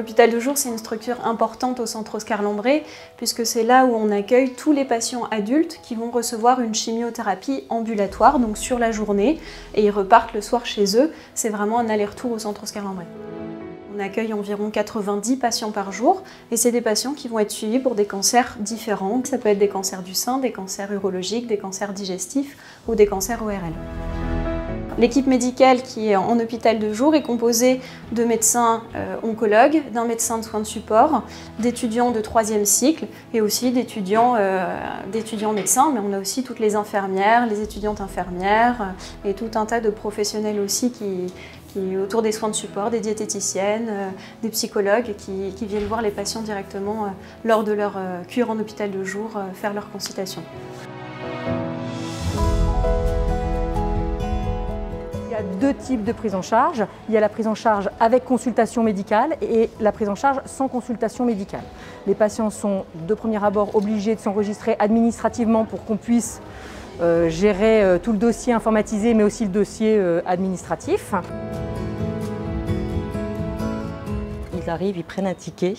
L'hôpital de jour, c'est une structure importante au centre Oscar Lambré, puisque c'est là où on accueille tous les patients adultes qui vont recevoir une chimiothérapie ambulatoire, donc sur la journée, et ils repartent le soir chez eux. C'est vraiment un aller-retour au centre Oscar Lambré. On accueille environ 90 patients par jour, et c'est des patients qui vont être suivis pour des cancers différents. Ça peut être des cancers du sein, des cancers urologiques, des cancers digestifs ou des cancers ORL. L'équipe médicale qui est en hôpital de jour est composée de médecins oncologues, d'un médecin de soins de support, d'étudiants de 3e cycle et aussi d'étudiants médecins, mais on a aussi toutes les infirmières, les étudiantes infirmières et tout un tas de professionnels aussi qui autour des soins de support, des diététiciennes, des psychologues qui viennent voir les patients directement lors de leur cure en hôpital de jour, faire leur consultation. Il y a deux types de prise en charge. Il y a la prise en charge avec consultation médicale et la prise en charge sans consultation médicale. Les patients sont de premier abord obligés de s'enregistrer administrativement pour qu'on puisse gérer tout le dossier informatisé mais aussi le dossier administratif. Ils arrivent, ils prennent un ticket,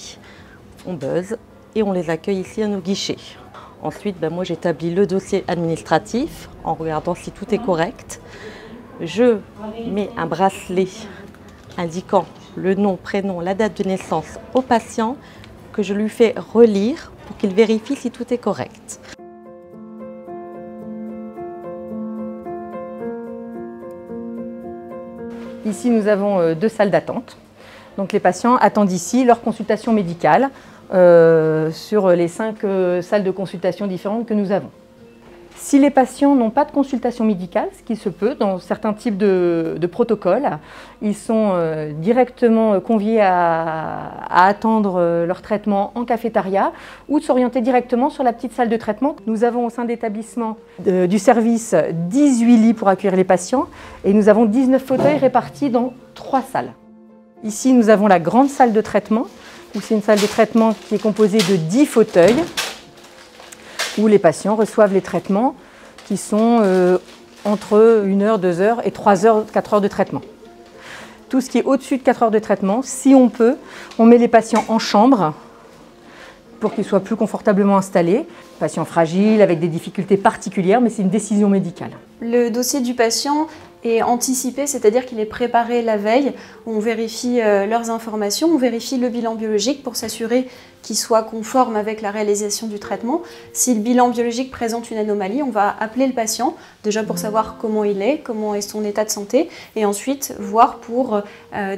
on buzz et on les accueille ici à nos guichets. Ensuite, moi j'établis le dossier administratif en regardant si tout est correct. Je mets un bracelet indiquant le nom, prénom, la date de naissance au patient que je lui fais relire pour qu'il vérifie si tout est correct. Ici, nous avons deux salles d'attente. Donc les patients attendent ici leur consultation médicale sur les 5 salles de consultation différentes que nous avons. Si les patients n'ont pas de consultation médicale, ce qui se peut dans certains types de protocoles, ils sont directement conviés à attendre leur traitement en cafétéria ou de s'orienter directement sur la petite salle de traitement. Nous avons au sein de l'établissement du service 18 lits pour accueillir les patients et nous avons 19 fauteuils répartis dans 3 salles. Ici, nous avons la grande salle de traitement, où c'est une salle de traitement qui est composée de 10 fauteuils, où les patients reçoivent les traitements qui sont entre 1 heure, 2 heures et 3 heures, 4 heures de traitement. Tout ce qui est au-dessus de 4 heures de traitement, si on peut, on met les patients en chambre pour qu'ils soient plus confortablement installés. Patients fragiles, avec des difficultés particulières, mais c'est une décision médicale. Le dossier du patient est anticipé, c'est-à-dire qu'il est préparé la veille. On vérifie leurs informations, on vérifie le bilan biologique pour s'assurer qu'il soit conforme avec la réalisation du traitement. Si le bilan biologique présente une anomalie, on va appeler le patient, déjà pour savoir comment il est, comment est son état de santé, et ensuite voir pour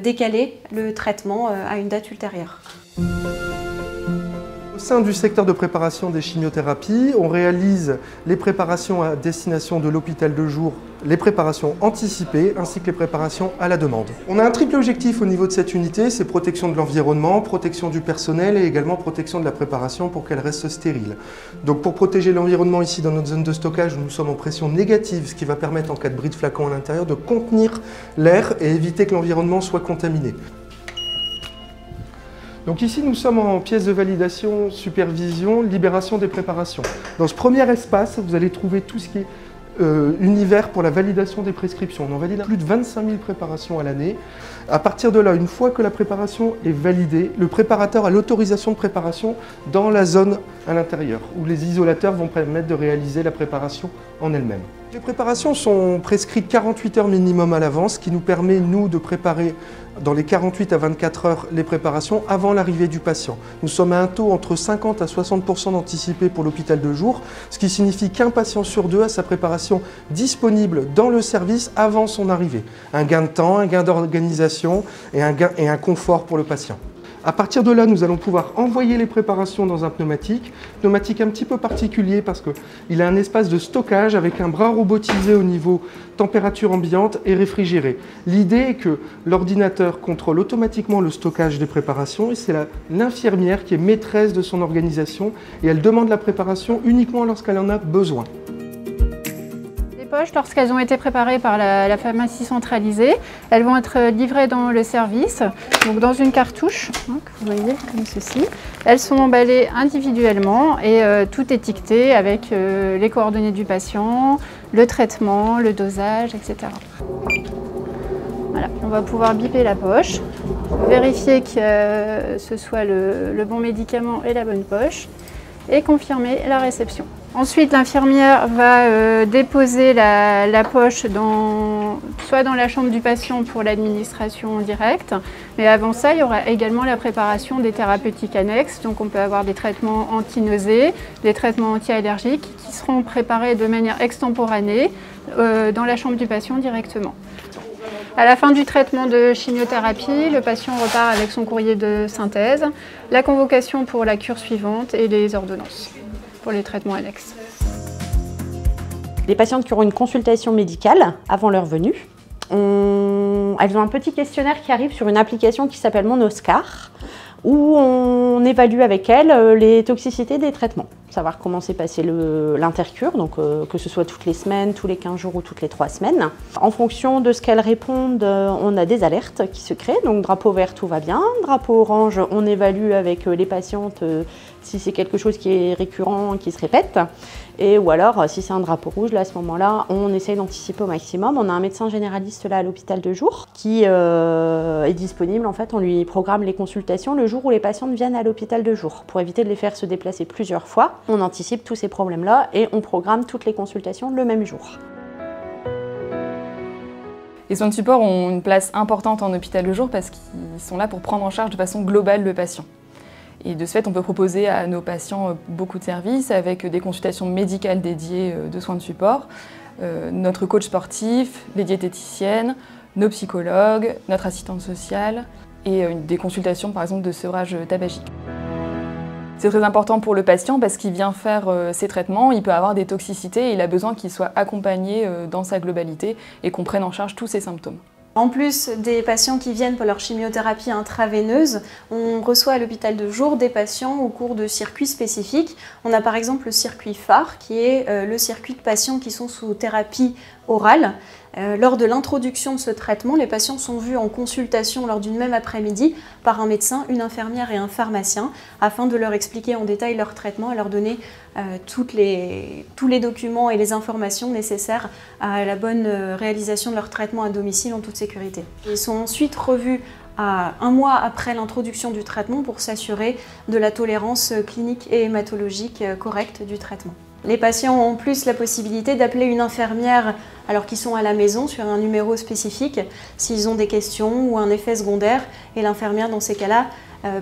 décaler le traitement à une date ultérieure. Au sein du secteur de préparation des chimiothérapies, on réalise les préparations à destination de l'hôpital de jour, les préparations anticipées ainsi que les préparations à la demande. On a un triple objectif au niveau de cette unité, c'est protection de l'environnement, protection du personnel et également protection de la préparation pour qu'elle reste stérile. Donc pour protéger l'environnement ici dans notre zone de stockage, nous sommes en pression négative, ce qui va permettre en cas de bris de flacon à l'intérieur de contenir l'air et éviter que l'environnement soit contaminé. Donc ici, nous sommes en pièce de validation, supervision, libération des préparations. Dans ce premier espace, vous allez trouver tout ce qui est univers pour la validation des prescriptions. On en valide plus de 25 000 préparations à l'année. À partir de là, une fois que la préparation est validée, le préparateur a l'autorisation de préparation dans la zone à l'intérieur, où les isolateurs vont permettre de réaliser la préparation en elle-même. Les préparations sont prescrites 48 heures minimum à l'avance, ce qui nous permet, nous, de préparer dans les 48 à 24 heures les préparations avant l'arrivée du patient. Nous sommes à un taux entre 50 à 60% d'anticipé pour l'hôpital de jour, ce qui signifie qu'un patient sur 2 a sa préparation disponible dans le service avant son arrivée. Un gain de temps, un gain d'organisation et un confort pour le patient. À partir de là, nous allons pouvoir envoyer les préparations dans un pneumatique un petit peu particulier parce qu'il a un espace de stockage avec un bras robotisé au niveau température ambiante et réfrigéré. L'idée est que l'ordinateur contrôle automatiquement le stockage des préparations et c'est l'infirmière qui est maîtresse de son organisation et elle demande la préparation uniquement lorsqu'elle en a besoin. Les poches, lorsqu'elles ont été préparées par la pharmacie centralisée, elles vont être livrées dans le service, donc dans une cartouche, hein, que vous voyez comme ceci. Elles sont emballées individuellement et tout étiqueté avec les coordonnées du patient, le traitement, le dosage, etc. Voilà, on va pouvoir biper la poche, vérifier que ce soit le bon médicament et la bonne poche et confirmer la réception. Ensuite, l'infirmière va déposer la poche soit dans la chambre du patient pour l'administration directe, mais avant ça, il y aura également la préparation des thérapeutiques annexes. Donc on peut avoir des traitements anti-nausées, des traitements anti-allergiques qui seront préparés de manière extemporanée dans la chambre du patient directement. À la fin du traitement de chimiothérapie, le patient repart avec son courrier de synthèse, la convocation pour la cure suivante et les ordonnances pour les traitements annexes. Les patientes qui auront une consultation médicale avant leur venue, elles ont un petit questionnaire qui arrive sur une application qui s'appelle Mon Oscar, où on évalue avec elles les toxicités des traitements. Savoir comment s'est passé l'intercure, donc que ce soit toutes les semaines, tous les 15 jours ou toutes les 3 semaines. En fonction de ce qu'elles répondent, on a des alertes qui se créent. Donc drapeau vert, tout va bien. Drapeau orange, on évalue avec les patientes si c'est quelque chose qui est récurrent, qui se répète. Et ou alors, si c'est un drapeau rouge, là, à ce moment-là, on essaye d'anticiper au maximum. On a un médecin généraliste là à l'hôpital de jour qui est disponible. En fait, on lui programme les consultations le jour où les patientes viennent à l'hôpital de jour pour éviter de les faire se déplacer plusieurs fois. On anticipe tous ces problèmes-là et on programme toutes les consultations le même jour. Les soins de support ont une place importante en hôpital de jour parce qu'ils sont là pour prendre en charge de façon globale le patient. Et de ce fait, on peut proposer à nos patients beaucoup de services avec des consultations médicales dédiées de soins de support, notre coach sportif, les diététiciennes, nos psychologues, notre assistante sociale et des consultations par exemple de sevrage tabagique. C'est très important pour le patient parce qu'il vient faire ses traitements, il peut avoir des toxicités et il a besoin qu'il soit accompagné dans sa globalité et qu'on prenne en charge tous ses symptômes. En plus des patients qui viennent pour leur chimiothérapie intraveineuse, on reçoit à l'hôpital de jour des patients au cours de circuits spécifiques. On a par exemple le circuit phare qui est le circuit de patients qui sont sous thérapie orale. Lors de l'introduction de ce traitement, les patients sont vus en consultation lors d'une même après-midi par un médecin, une infirmière et un pharmacien afin de leur expliquer en détail leur traitement et leur donner tous les documents et les informations nécessaires à la bonne réalisation de leur traitement à domicile en toute sécurité. Ils sont ensuite revus à 1 mois après l'introduction du traitement pour s'assurer de la tolérance clinique et hématologique correcte du traitement. Les patients ont en plus la possibilité d'appeler une infirmière alors qu'ils sont à la maison sur un numéro spécifique s'ils ont des questions ou un effet secondaire et l'infirmière dans ces cas-là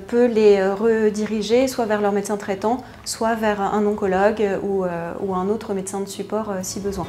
peut les rediriger soit vers leur médecin traitant, soit vers un oncologue ou un autre médecin de support si besoin.